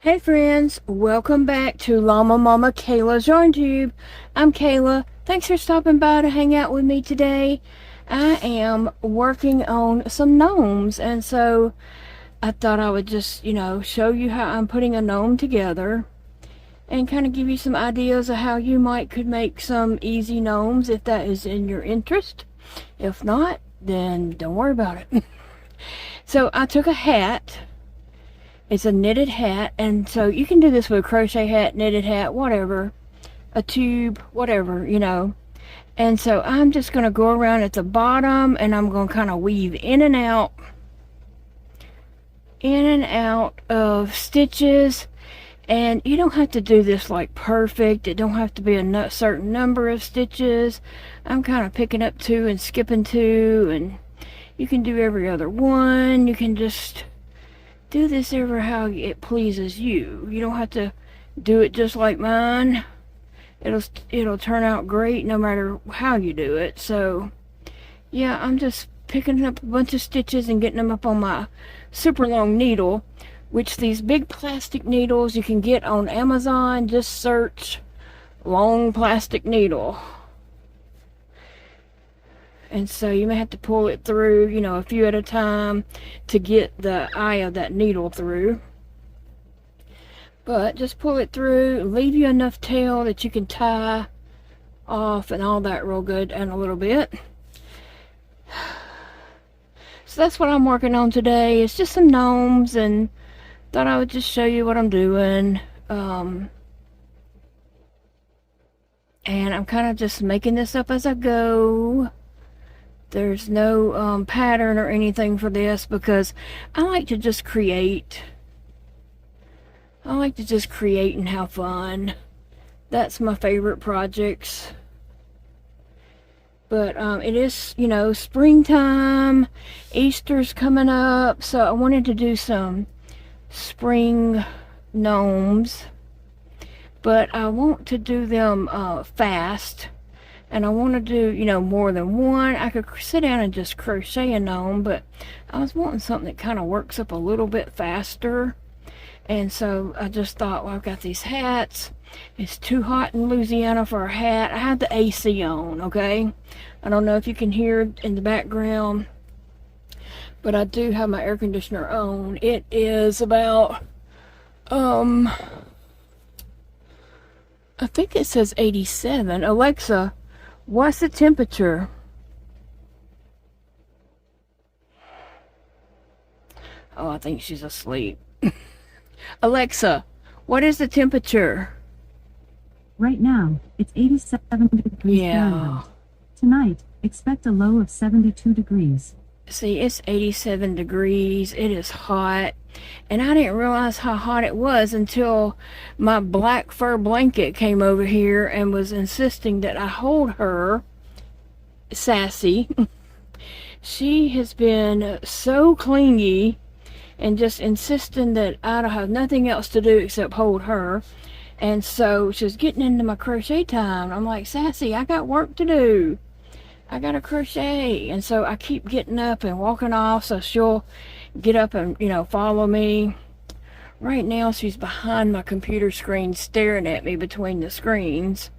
Hey friends, welcome back to Llama Mama Kayla's Yarn Tube. I'm Kayla. Thanks for stopping by to hang out with me today. I am working on some gnomes, and so I thought I would just, show you how I'm putting a gnome together and kind of give you some ideas of how you could make some easy gnomes if that is in your interest. If not, then don't worry about it. So I took a hat. It's a knitted hat, and so you can do this with a crochet hat, knitted hat, whatever, a tube, whatever, And so I'm just going to go around at the bottom, and I'm going to kind of weave in and out of stitches. And you don't have to do this like perfect. It don't have to be a certain number of stitches. I'm kind of picking up 2 and skipping 2, and you can do every other one. You can just do this ever how it pleases you. You don't have to do it just like mine. It'll turn out great no matter how you do it. So yeah, I'm just picking up a bunch of stitches and getting them up on my super long needle, which these big plastic needles you can get on Amazon. Just search long plastic needle. And so you may have to pull it through, a few at a time to get the eye of that needle through. But just pull it through, leave you enough tail that you can tie off and all that real good and a little bit. So that's what I'm working on today. It's just some gnomes, and thought I would just show you what I'm doing. And I'm kind of just making this up as I go. There's no pattern or anything for this because I like to just create. I like to just create and have fun. That's my favorite projects. But it is, springtime. Easter's coming up, so I wanted to do some spring gnomes. But I want to do them fast. And I want to do, more than one. I could sit down and just crochet a gnome, but I was wanting something that kind of works up a little bit faster. And so I just thought, well, I've got these hats. It's too hot in Louisiana for a hat. I have the AC on, okay? I don't know if you can hear it in the background, but I do have my air conditioner on. It is about, I think it says 87. Alexa, what's the temperature? Oh, I think she's asleep. Alexa, what is the temperature? Right now, it's 87 degrees Fahrenheit. Tonight, expect a low of 72 degrees. See, it's 87 degrees. It is hot. And I didn't realize how hot it was until my black fur blanket came over here and was insisting that I hold her. Sassy. She has been so clingy and just insisting that I don't have nothing else to do except hold her. And so she's getting into my crochet time. I'm like, Sassy, I got work to do. I gotta crochet. And so I keep getting up and walking off so she'll get up and, follow me. Right now she's behind my computer screen staring at me between the screens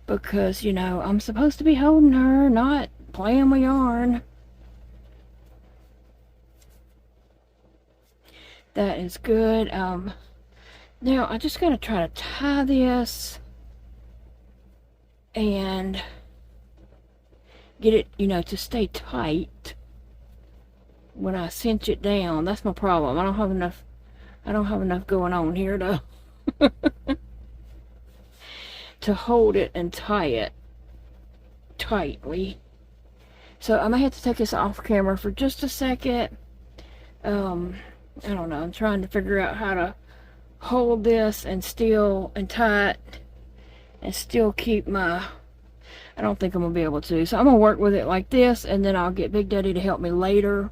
because, I'm supposed to be holding her, not playing with yarn. That is good. Now I just gotta try to tie this and get it, to stay tight when I cinch it down. That's my problem. I don't have enough going on here to to hold it and tie it tightly. So I may have to take this off camera for just a second. I don't know. I'm trying to figure out how to hold this and tie it and still keep my. I don't think I'm gonna be able to. So I'm gonna work with it like this, and then I'll get Big Daddy to help me later.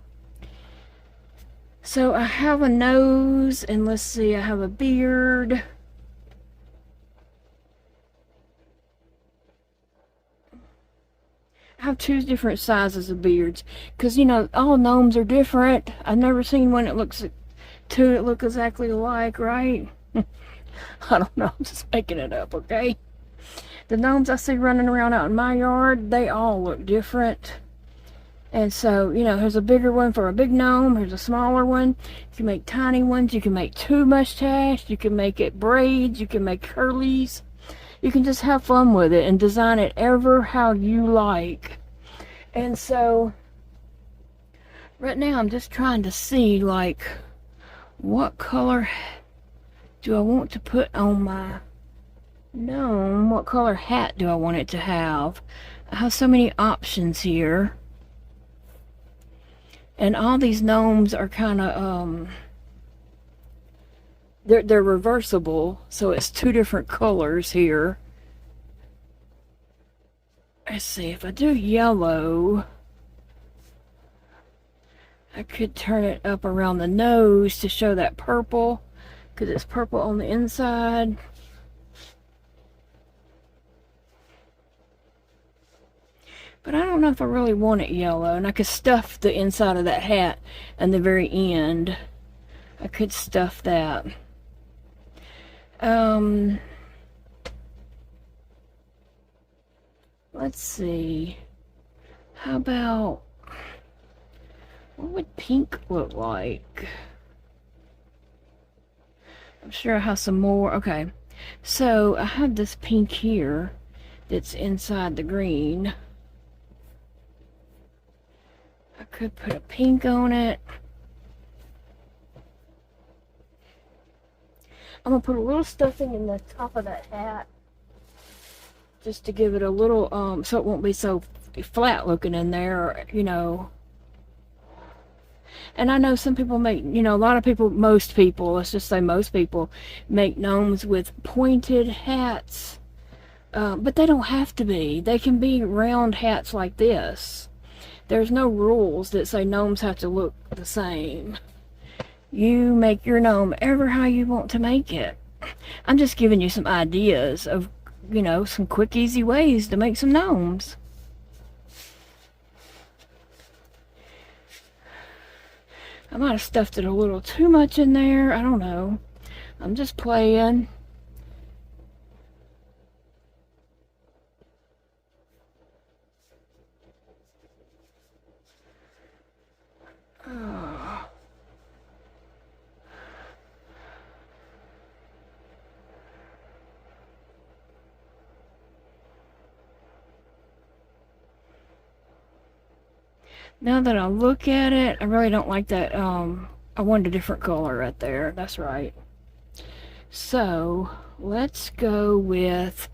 So I have a nose, and let's see, I have a beard. I have 2 different sizes of beards because all gnomes are different. I've never seen one that looks two that look exactly alike, right? I don't know, I'm just making it up, okay? The gnomes I see running around out in my yard, they all look different. And so, you know, here's a bigger one for a big gnome. Here's a smaller one. You can make tiny ones. You can make two mustache. You can make it braids. You can make curlies. You can just have fun with it and design it ever how you like. And so, right now I'm just trying to see, like, what color do I want to put on my gnome? What color hat do I want it to have? I have so many options here. And all these gnomes are kind of, they're reversible, so it's two different colors here. Let's see, if I do yellow, I could turn it up around the nose to show that purple, because it's purple on the inside. But I don't know if I really want it yellow, and I could stuff the inside of that hat and the very end. I could stuff that. Let's see. How about, what would pink look like? I'm sure I have some more. Okay, so I have this pink here that's inside the green. I could put a pink on it. I'm gonna put a little stuffing in the top of that hat, just to give it a little, so it won't be so flat looking in there, you know. And I know some people make, you know, a lot of people, most people, let's just say most people, make gnomes with pointed hats. But they don't have to be. They can be round hats like this. There's no rules that say gnomes have to look the same. You make your gnome ever how you want to make it. I'm just giving you some ideas of, you know, some quick, easy ways to make some gnomes. I might have stuffed it a little too much in there. I don't know. I'm just playing. Now that I look at it, I really don't like that. I wanted a different color right there. That's right. So, let's go with...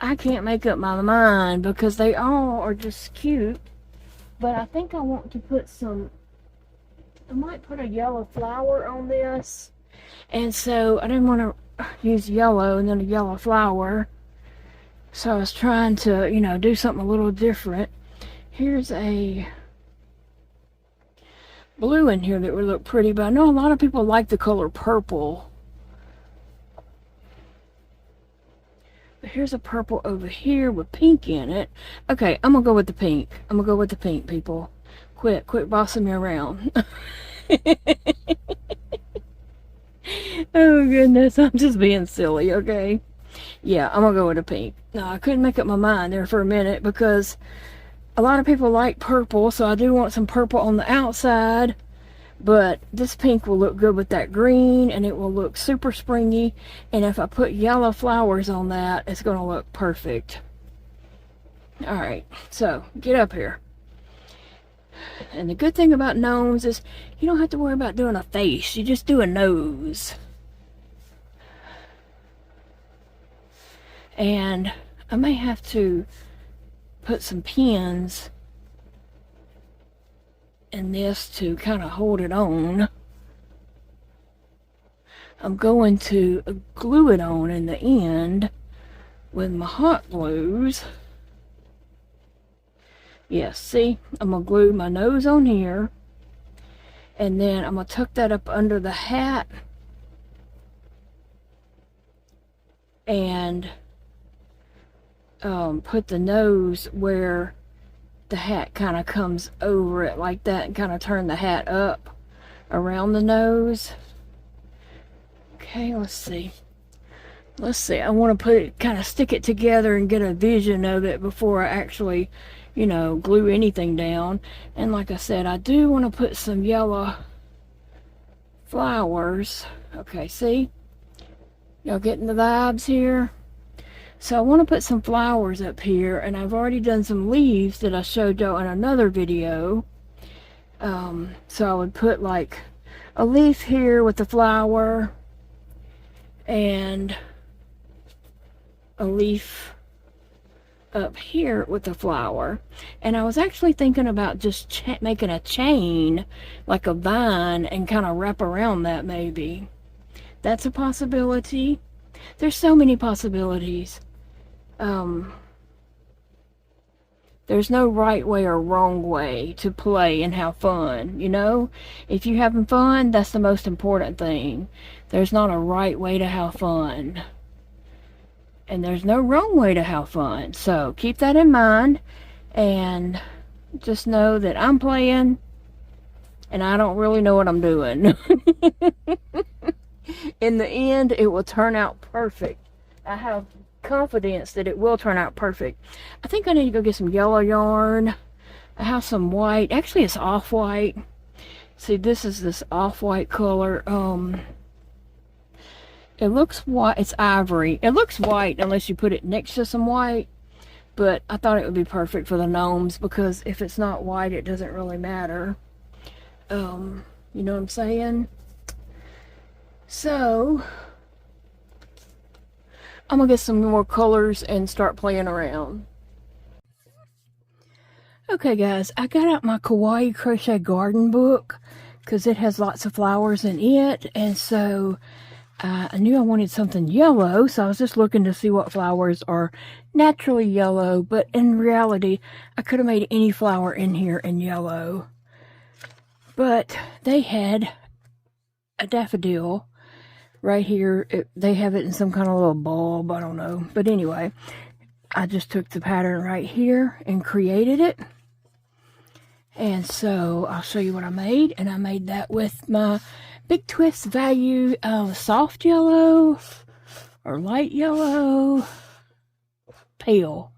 I can't make up my mind because they all are just cute. But I think I want to put some... I might put a yellow flower on this. And so I didn't want to use yellow and then a yellow flower. So I was trying to, you know, do something a little different. Here's a blue in here that would look pretty, but I know a lot of people like the color purple. But here's a purple over here with pink in it. Okay, I'm gonna go with the pink. I'm gonna go with the pink, people. Quit bossing me around. Oh goodness, I'm just being silly, okay? Yeah, I'm gonna go with a pink. No, I couldn't make up my mind there for a minute because a lot of people like purple, so I do want some purple on the outside, but this pink will look good with that green, and it will look super springy, and if I put yellow flowers on that, it's gonna look perfect. Alright, so get up here. And the good thing about gnomes is you don't have to worry about doing a face. You just do a nose. And I may have to put some pins in this to kind of hold it on. I'm going to glue it on in the end with my hot glues. Yes, see, I'm going to glue my nose on here, and then I'm going to tuck that up under the hat, and put the nose where the hat kind of comes over it like that, and kind of turn the hat up around the nose. Okay, let's see. I want to put it, kind of stick it together and get a vision of it before I actually, you know, glue anything down. And like I said, I do want to put some yellow flowers. Okay, see? Y'all getting the vibes here? So I want to put some flowers up here, and I've already done some leaves that I showed y'all in another video. So I would put like a leaf here with the flower, and a leaf up here with the flower. And I was actually thinking about just making a chain, like a vine, and kind of wrap around that maybe. That's a possibility. There's so many possibilities. There's no right way or wrong way to play and have fun, you know? If you're having fun, that's the most important thing. There's not a right way to have fun. And there's no wrong way to have fun. So keep that in mind, and just know that I'm playing and I don't really know what I'm doing. In the end, it will turn out perfect. I have confidence that it will turn out perfect. I think I need to go get some yellow yarn. I have some white. Actually, it's off-white. See, this is this off-white color. It looks white. It's ivory. It looks white unless you put it next to some white. But I thought it would be perfect for the gnomes, because if it's not white, it doesn't really matter. You know what I'm saying? So I'm gonna get some more colors and start playing around. Okay guys, I got out my Kawaii Crochet Garden book because it has lots of flowers in it, and so I knew I wanted something yellow, so I was just looking to see what flowers are naturally yellow, but in reality I could have made any flower in here in yellow. But they had a daffodil right here. They have it in some kind of little bulb, I don't know. But anyway, I just took the pattern right here and created it. And so I'll show you what I made. And I made that with my Big Twist value of soft yellow or light yellow, pale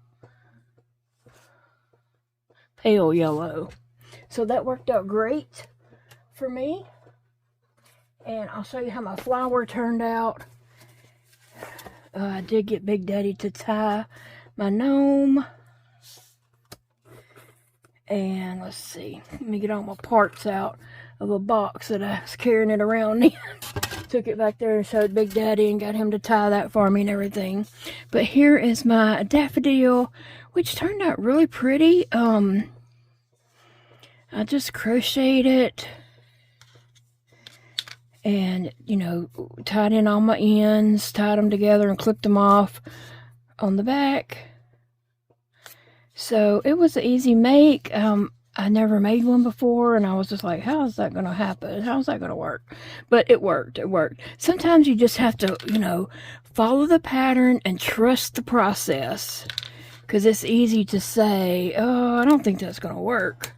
yellow. So that worked out great for me. And I'll show you how my flower turned out. I did get Big Daddy to tie my gnome. And let's see. Let me get all my parts out of a box that I was carrying it around in. Took it back there and showed Big Daddy and got him to tie that for me and everything. But here is my daffodil, which turned out really pretty. I just crocheted it and, you know, tied in all my ends, tied them together and clipped them off on the back. So it was an easy make. I never made one before, and I was just like, how is that going to happen? How's that going to work? But it worked. It worked. Sometimes you just have to, you know, follow the pattern and trust the process. Because it's easy to say, oh, I don't think that's going to work.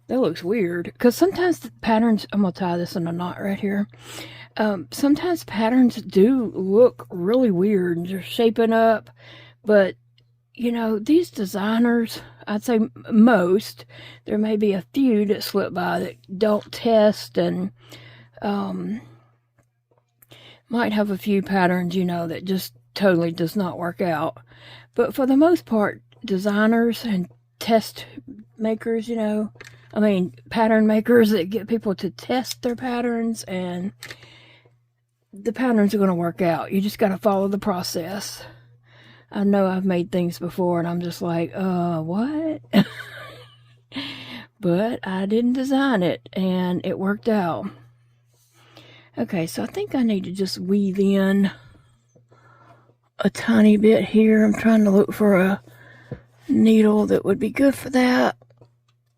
That looks weird. Because sometimes the patterns, I'm going to tie this in a knot right here. Sometimes patterns do look really weird and they're shaping up. But, you know, these designers, I'd say most, there may be a few that slip by that don't test and might have a few patterns, you know, that just totally does not work out. But for the most part, designers and test makers, you know, I mean, pattern makers that get people to test their patterns, and the patterns are going to work out. You just got to follow the process. I know I've made things before and I'm just like, what? But I didn't design it and it worked out. Okay, so I think I need to just weave in a tiny bit here. I'm trying to look for a needle that would be good for that.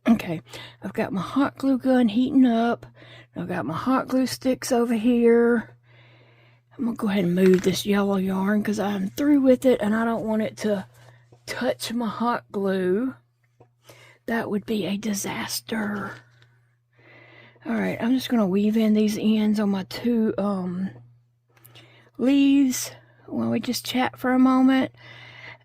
Okay, I've got my hot glue gun heating up. I've got my hot glue sticks over here. I'm going to go ahead and move this yellow yarn because I'm through with it and I don't want it to touch my hot glue. That would be a disaster. Alright, I'm just going to weave in these ends on my two leaves while we just chat for a moment.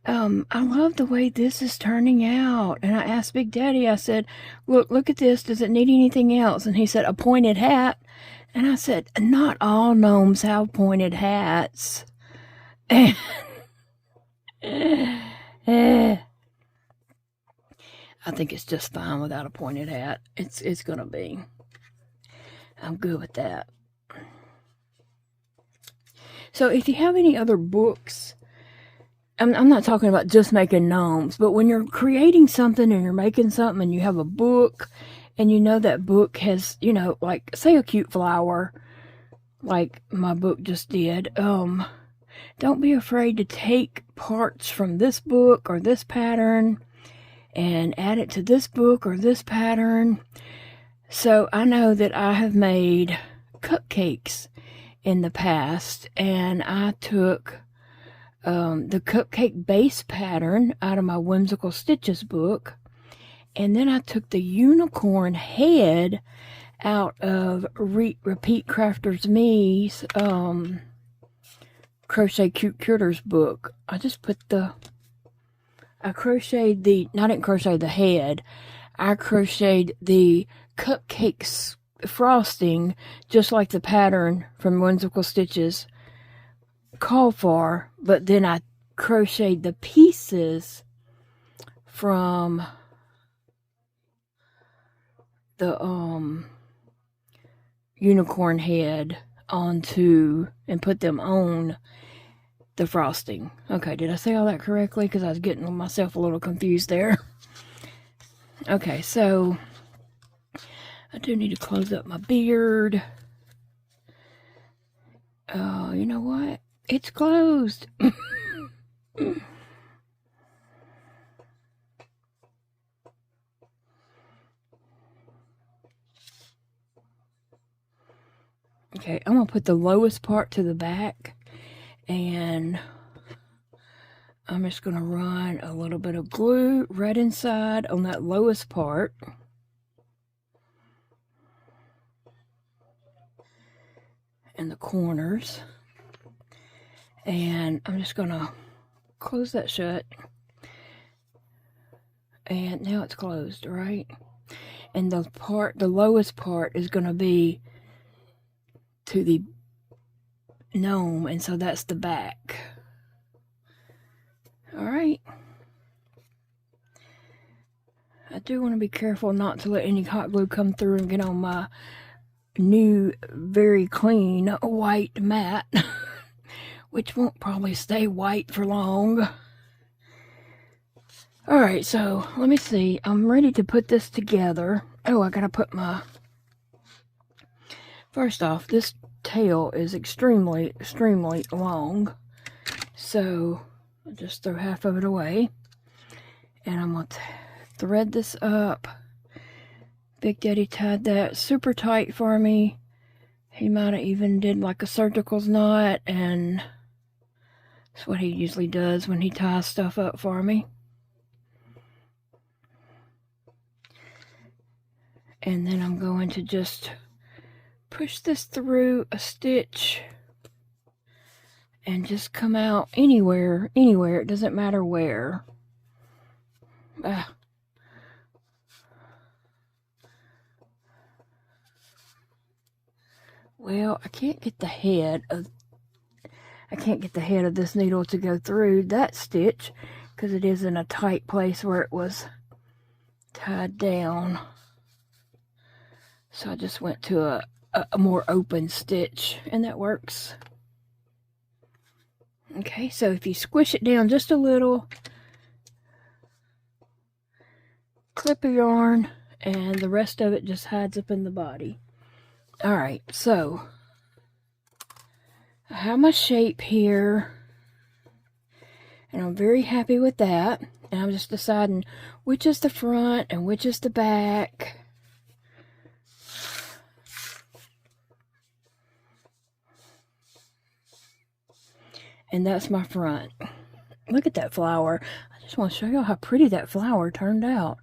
I love the way this is turning out. And I asked Big Daddy, I said, look at this. Does it need anything else? And he said, a pointed hat. And I said, not all gnomes have pointed hats. And I think it's just fine without a pointed hat. It's going to be. I'm good with that. So if you have any other books, I'm not talking about just making gnomes, but when you're creating something and you're making something and you have a book and you know that book has, you know, like say a cute flower, like my book just did, don't be afraid to take parts from this book or this pattern and add it to this book or this pattern. So I know that I have made cupcakes in the past, and I took the cupcake base pattern out of my Whimsical Stitches book, and then I took the unicorn head out of Repeat Crafters Me's Crochet Cute Critters book. I just put I crocheted I didn't crochet the head, I crocheted the cupcakes frosting just like the pattern from Whimsical Stitches called for, but then I crocheted the pieces from the unicorn head onto and put them on the frosting. Okay, did I say all that correctly? Because I was getting myself a little confused there. Okay, so I do need to close up my beard. You know what? It's closed. Okay, I'm going to put the lowest part to the back, and I'm just going to run a little bit of glue right inside on that lowest part. And the corners, and I'm just gonna close that shut, and now it's closed, right? And the lowest part is gonna be to the gnome, and so that's the back. All right, I do want to be careful not to let any hot glue come through and get on my new very clean white mat, which won't probably stay white for long. Alright, so let me see. I'm ready to put this together. Oh, I gotta put my... First off, this tail is extremely long, so I'll just throw half of it away, and I'm gonna thread this up. Big Daddy tied that super tight for me. He might have even did like a surgical knot, and that's what he usually does when he ties stuff up for me. And then I'm going to just push this through a stitch and just come out anywhere, it doesn't matter where. Well, I can't get the head of this needle to go through that stitch because it is in a tight place where it was tied down. So I just went to a more open stitch, and that works. Okay, so if you squish it down just a little, clip of yarn, and the rest of it just hides up in the body. Alright, so I have my shape here, and I'm very happy with that. And I'm just deciding which is the front and which is the back. And that's my front. Look at that flower. I just want to show you how pretty that flower turned out.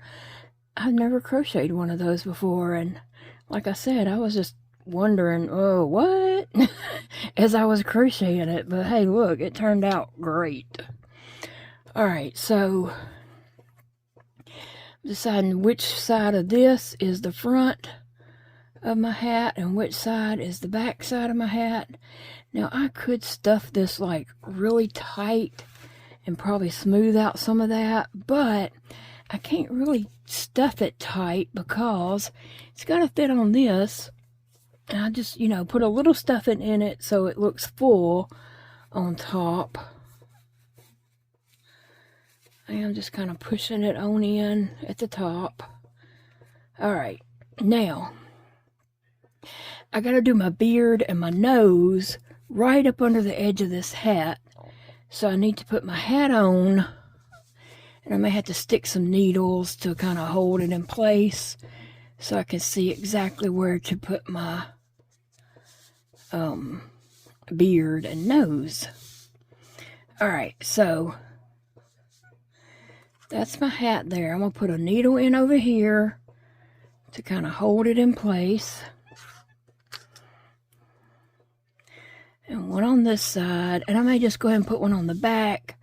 I've never crocheted one of those before, and like I said, I was just wondering, oh, what? As I was crocheting it, but hey, look, it turned out great. Alright, so deciding which side of this is the front of my hat and which side is the back side of my hat. Now, I could stuff this like really tight and probably smooth out some of that, but I can't really stuff it tight because it's got to fit on this. And I just, you know, put a little stuffing in it so it looks full on top. I am just kind of pushing it on in at the top. Alright, now I gotta do my beard and my nose right up under the edge of this hat. So I need to put my hat on, and I may have to stick some needles to kind of hold it in place so I can see exactly where to put my beard and nose. Alright, so that's my hat there. I'm going to put a needle in over here to kind of hold it in place. And one on this side. And I may just go ahead and put one on the back,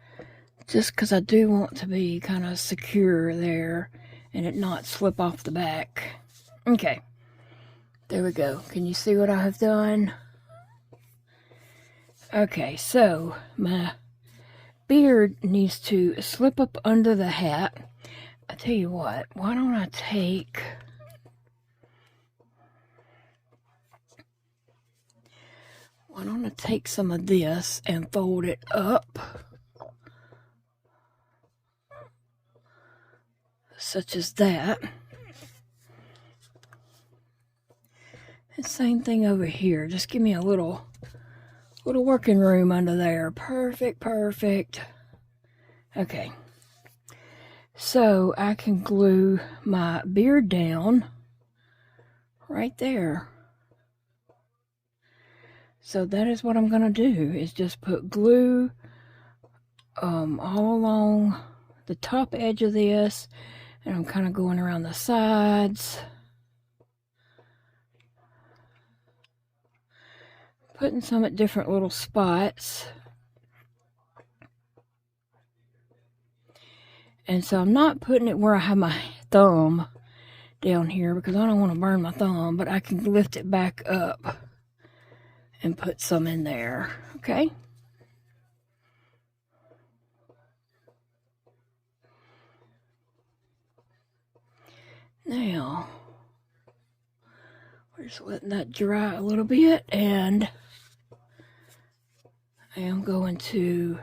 just because I do want to be kind of secure there and it not slip off the back. Okay. There we go. Can you see what I have done? Okay, so my beard needs to slip up under the hat. I tell you what, why don't I take some of this and fold it up, such as that. And same thing over here. Just give me a little working room under there. Perfect, perfect. Okay. So I can glue my beard down right there. So that is what I'm going to do, is just put glue all along the top edge of this, and I'm kind of going around the sides, putting some at different little spots. And so I'm not putting it where I have my thumb down here because I don't want to burn my thumb, but I can lift it back up and put some in there, okay? Now, we're just letting that dry a little bit, and I am going to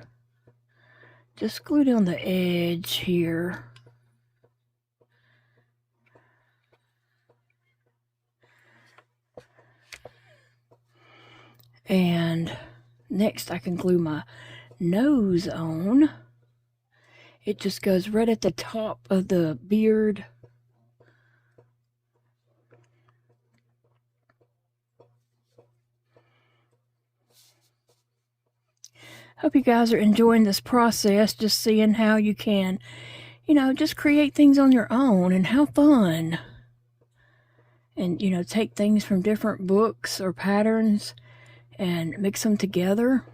just glue down the edge here. And next I can glue my nose on. It just goes right at the top of the beard. Hope you guys are enjoying this process, just seeing how you can, you know, just create things on your own and have fun. And, you know, take things from different books or patterns and mix them together.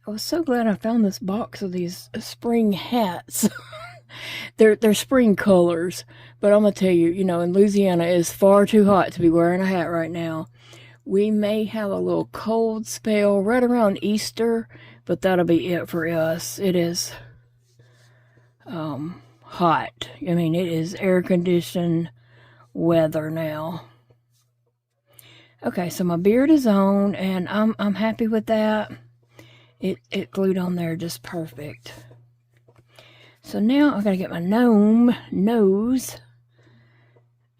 I was so glad I found this box of these spring hats. they're spring colors, but I'm gonna tell you, you know, in Louisiana it is far too hot to be wearing a hat right now. We may have a little cold spell right around Easter, but that'll be it for us. It is hot. I mean, it is air-conditioned weather now. Okay, so my beard is on, and I'm happy with that. It glued on there just perfect. So now I gotta get my gnome nose,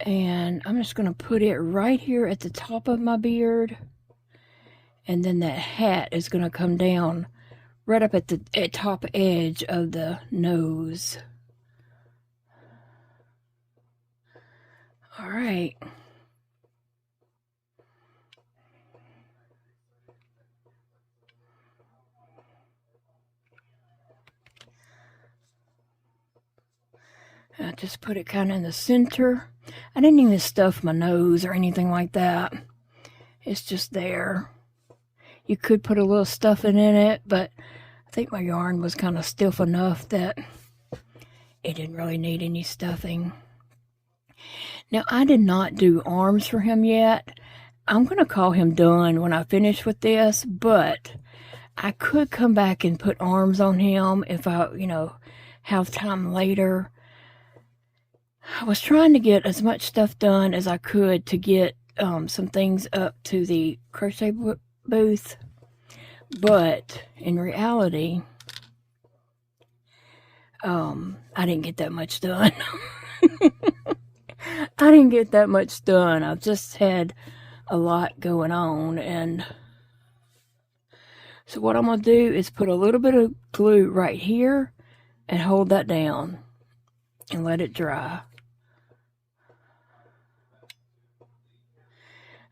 and I'm just gonna put it right here at the top of my beard, and then that hat is gonna come down right up at the top edge of the nose. All right. I just put it kind of in the center. I didn't even stuff my nose or anything like that. It's just there. You could put a little stuffing in it, but I think my yarn was kind of stiff enough that it didn't really need any stuffing. Now, I did not do arms for him yet. I'm going to call him done when I finish with this, but I could come back and put arms on him if I, have time later. I was trying to get as much stuff done as I could to get some things up to the crochet booth, but in reality, I didn't get that much done. I didn't get that much done. I've just had a lot going on, and so what I'm going to do is put a little bit of glue right here and hold that down and let it dry.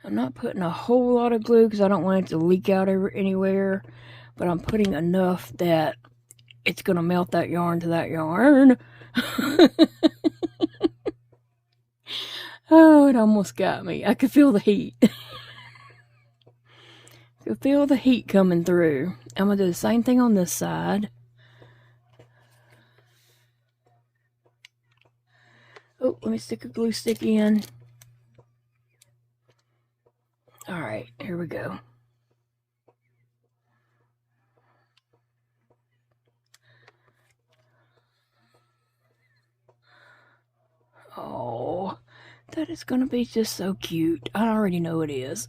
I'm not putting a whole lot of glue because I don't want it to leak out anywhere, but I'm putting enough that it's going to melt that yarn to that yarn. Oh, it almost got me. I could feel the heat. I could feel the heat coming through. I'm going to do the same thing on this side. Oh, let me stick a glue stick in. Alright, here we go. Oh, that is going to be just so cute. I already know it is.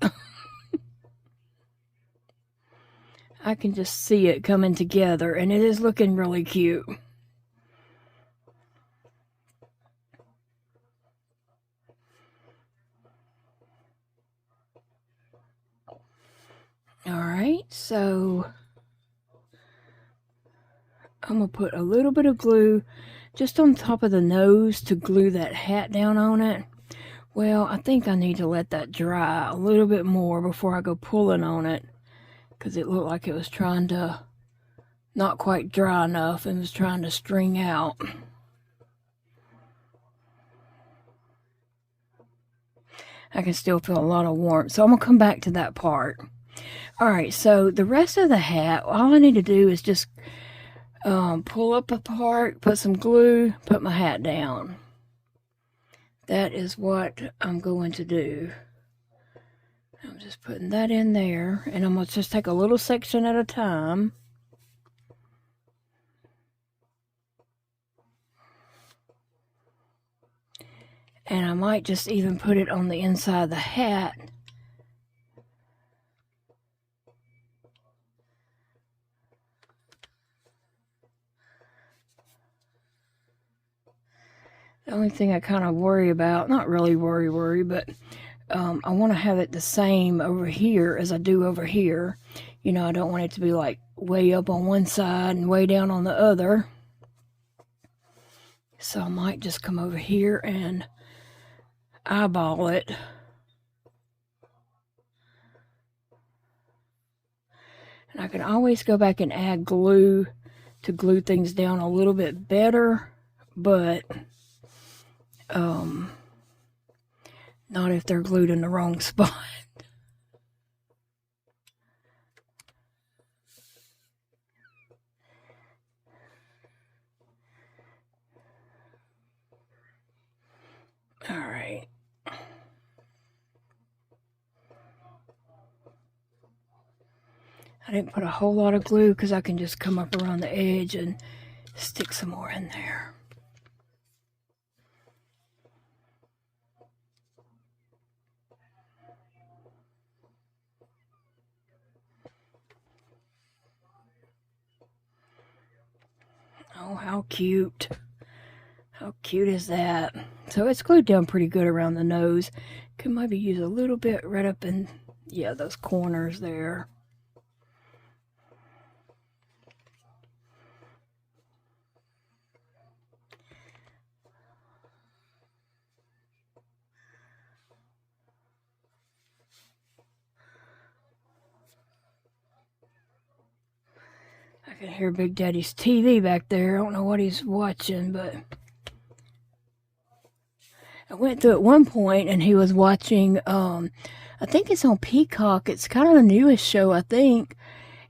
I can just see it coming together, and it is looking really cute. Alright, so I'm going to put a little bit of glue just on top of the nose to glue that hat down on it. Well, I think I need to let that dry a little bit more before I go pulling on it, because it looked like it was trying to not quite dry enough and was trying to string out. I can still feel a lot of warmth, so I'm going to come back to that part. Alright, so the rest of the hat, all I need to do is just pull up a part, put some glue, put my hat down. That is what I'm going to do. I'm just putting that in there, and I'm going to just take a little section at a time. And I might just even put it on the inside of the hat. The only thing I kind of worry about, not really worry, but I want to have it the same over here as I do over here. I don't want it to be like way up on one side and way down on the other. So I might just come over here and eyeball it. And I can always go back and add glue to glue things down a little bit better, but not if they're glued in the wrong spot. All right. I didn't put a whole lot of glue because I can just come up around the edge and stick some more in there. Oh, how cute. How cute is that? So it's glued down pretty good around the nose. Could maybe use a little bit right up in, yeah, those corners there. I can hear Big Daddy's TV back there. I don't know what he's watching, but I went through at one point and he was watching, I think it's on Peacock. It's kind of the newest show, I think.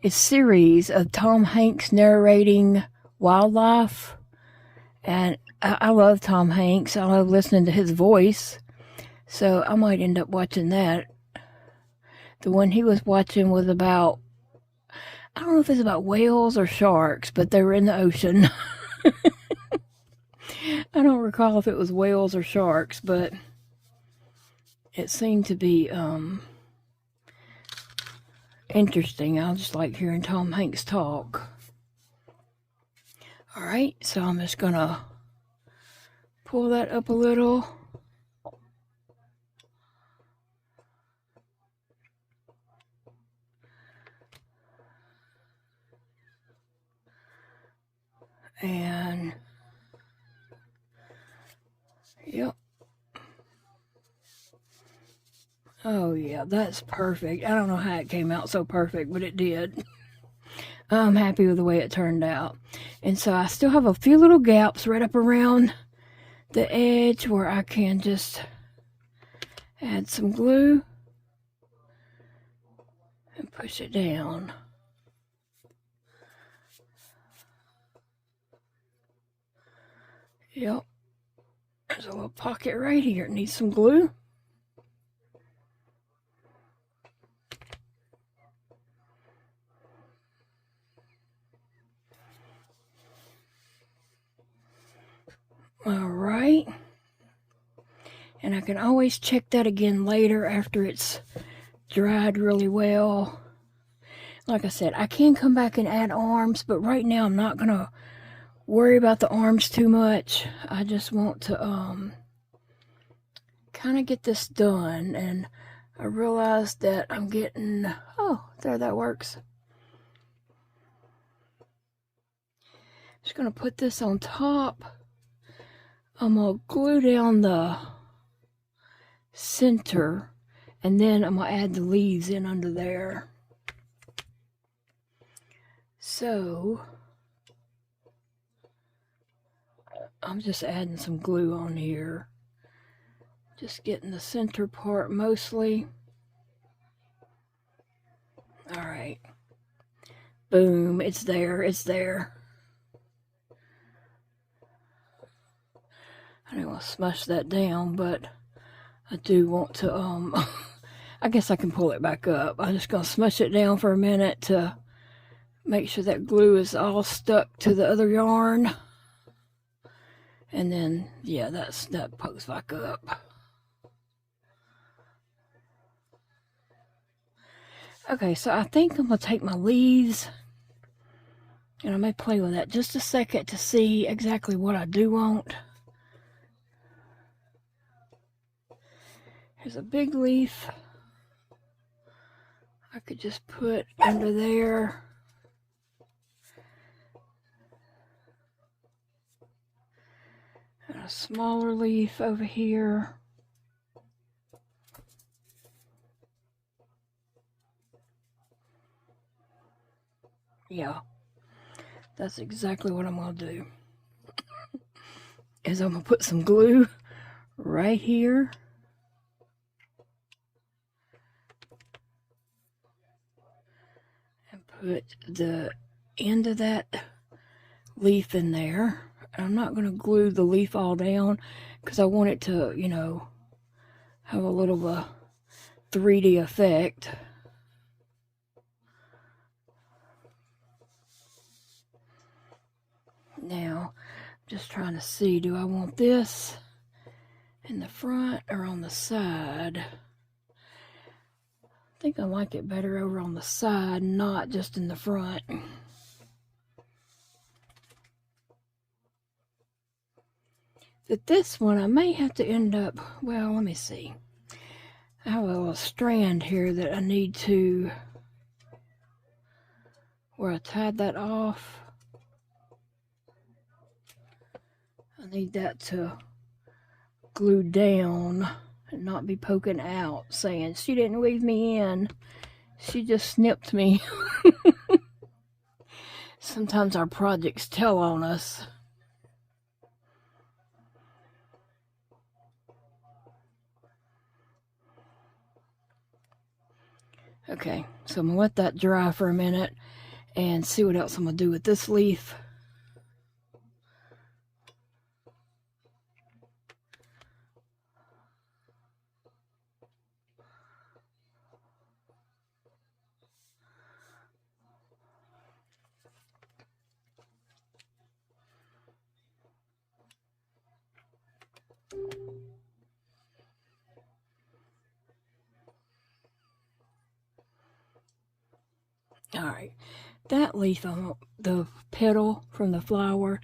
It's a series of Tom Hanks narrating wildlife. And I love Tom Hanks. I love listening to his voice. So I might end up watching that. The one he was watching was about, I don't know if it's about whales or sharks, but they were in the ocean. I don't recall if it was whales or sharks, but it seemed to be interesting. I just like hearing Tom Hanks talk. Alright, so I'm just gonna pull that up a little. And yep. Oh yeah, that's perfect. I don't know how it came out so perfect, but it did. I'm happy with the way it turned out. And so I still have a few little gaps right up around the edge where I can just add some glue and push it down. Yep. There's a little pocket right here. It needs some glue. Alright. And I can always check that again later after it's dried really well. Like I said, I can come back and add arms, but right now I'm not going to worry about the arms too much. I just want to kind of get this done. And I realized that I'm getting, oh, there, that works. Just going to put this on top. I'm going to glue down the center, and then I'm going to add the leaves in under there. So I'm just adding some glue on here. Just getting the center part mostly. Alright. Boom, it's there, it's there. I don't want to smush that down, but I do want to, I guess I can pull it back up. I'm just going to smush it down for a minute to make sure that glue is all stuck to the other yarn. And then, yeah, that pokes back up. Okay, so I think I'm going to take my leaves, and I may play with that just a second to see exactly what I do want. Here's a big leaf. I could just put under there. And a smaller leaf over here. Yeah, that's exactly what I'm going to do. Is I'm going to put some glue right here. Put the end of that leaf in there. I'm not going to glue the leaf all down because I want it to, you know, have a little of a 3D effect. Now, just trying to see, do I want this in the front or on the side? I think I like it better over on the side, not just in the front. But this one, I may have to end up, well, let me see. I have a little strand here that I need to, where I tied that off. I need that to glue down and not be poking out, saying, she didn't weave me in, she just snipped me. Sometimes our projects tell on us. Okay, so I'm gonna let that dry for a minute and see what else I'm gonna do with this leaf. Alright, that leaf, the petal from the flower,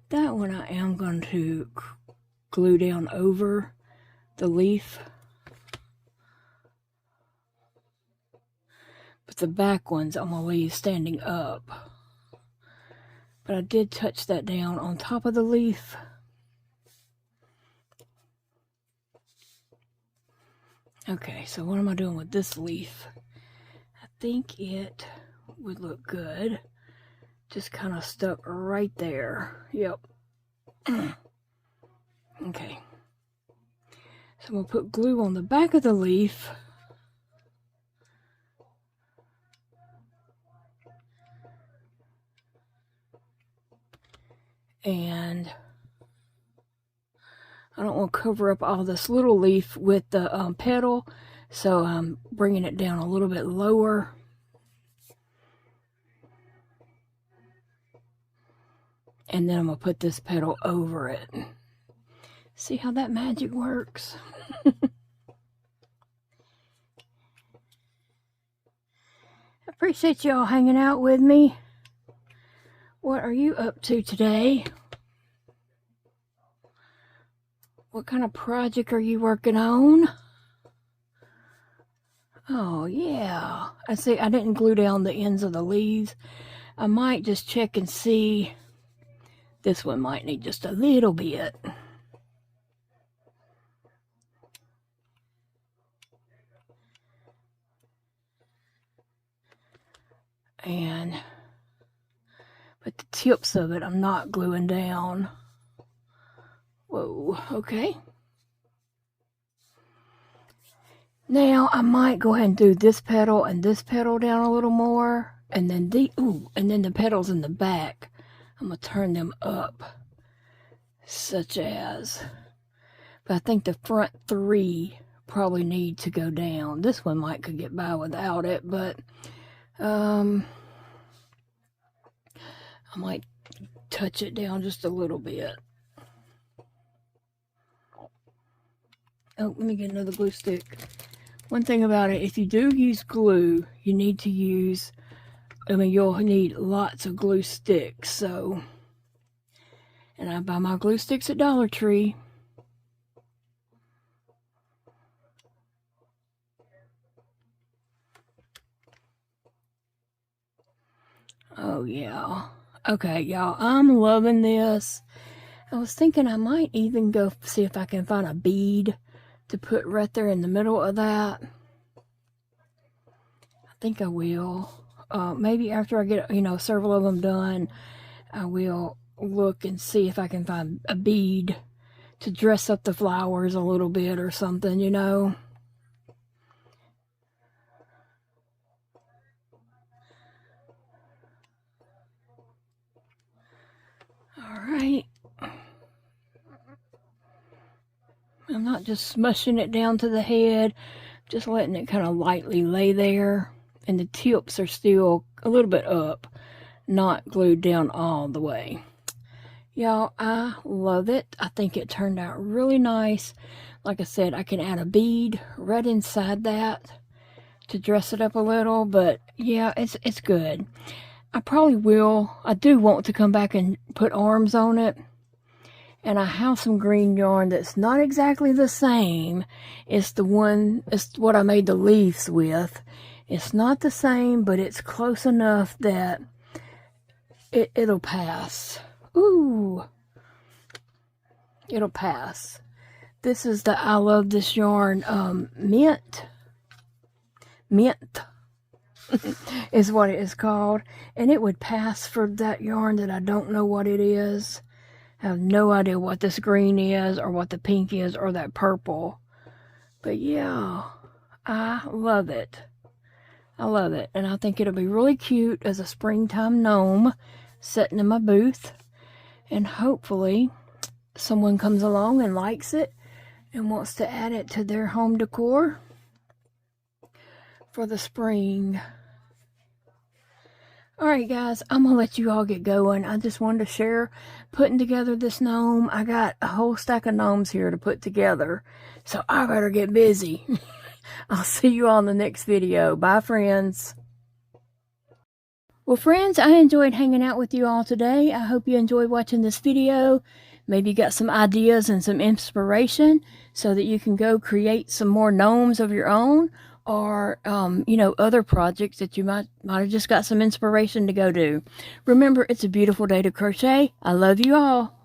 that one I am going to glue down over the leaf. But the back ones I'm going to leave standing up. But I did touch that down on top of the leaf. Okay, so what am I doing with this leaf? I think it would look good. Just kind of stuck right there. Yep. Okay. So I'm going to put glue on the back of the leaf. And I don't want to cover up all this little leaf with the petal, so I'm bringing it down a little bit lower. And then I'm going to put this petal over it. See how that magic works? I appreciate y'all hanging out with me. What are you up to today? What kind of project are you working on? Oh, yeah. I see I didn't glue down the ends of the leaves. I might just check and see. This one might need just a little bit. And but the tips of it I'm not gluing down. Whoa, okay. Now I might go ahead and do this petal and this petal down a little more, and then the petals in the back, I'm gonna turn them up, such as. But I think the front three probably need to go down. This one could get by without it, but I might touch it down just a little bit. Oh, let me get another glue stick. One thing about it, if you do use glue, you need to use, you'll need lots of glue sticks. So, and I buy my glue sticks at Dollar Tree. Oh, yeah. Okay, y'all, I'm loving this. I was thinking I might even go see if I can find a bead to put right there in the middle of that. I think I will. Maybe after I get, several of them done, I will look and see if I can find a bead to dress up the flowers a little bit or something, All right. I'm not just smushing it down to the head, just letting it kind of lightly lay there. And the tips are still a little bit up, not glued down all the way. Y'all, I love it. I think it turned out really nice. Like I said, I can add a bead right inside that to dress it up a little. But yeah, it's good. I probably will. I do want to come back and put arms on it. And I have some green yarn that's not exactly the same. It's what I made the leaves with. It's not the same, but it's close enough that it'll pass. Ooh. It'll pass. This is I love this yarn, Mint. Mint is what it is called. And it would pass for that yarn that I don't know what it is. I have no idea what this green is or what the pink is or that purple. But yeah, I love it. I love it. And I think it'll be really cute as a springtime gnome sitting in my booth. And hopefully someone comes along and likes it and wants to add it to their home decor for the spring. Alright guys, I'm going to let you all get going. I just wanted to share putting together this gnome. I got a whole stack of gnomes here to put together, so I better get busy. I'll see you all in the next video. Bye friends. Well friends, I enjoyed hanging out with you all today. I hope you enjoyed watching this video. Maybe you got some ideas and some inspiration so that you can go create some more gnomes of your own, or you know, other projects that you might have just got some inspiration to go do. Remember, it's a beautiful day to crochet. I love you all.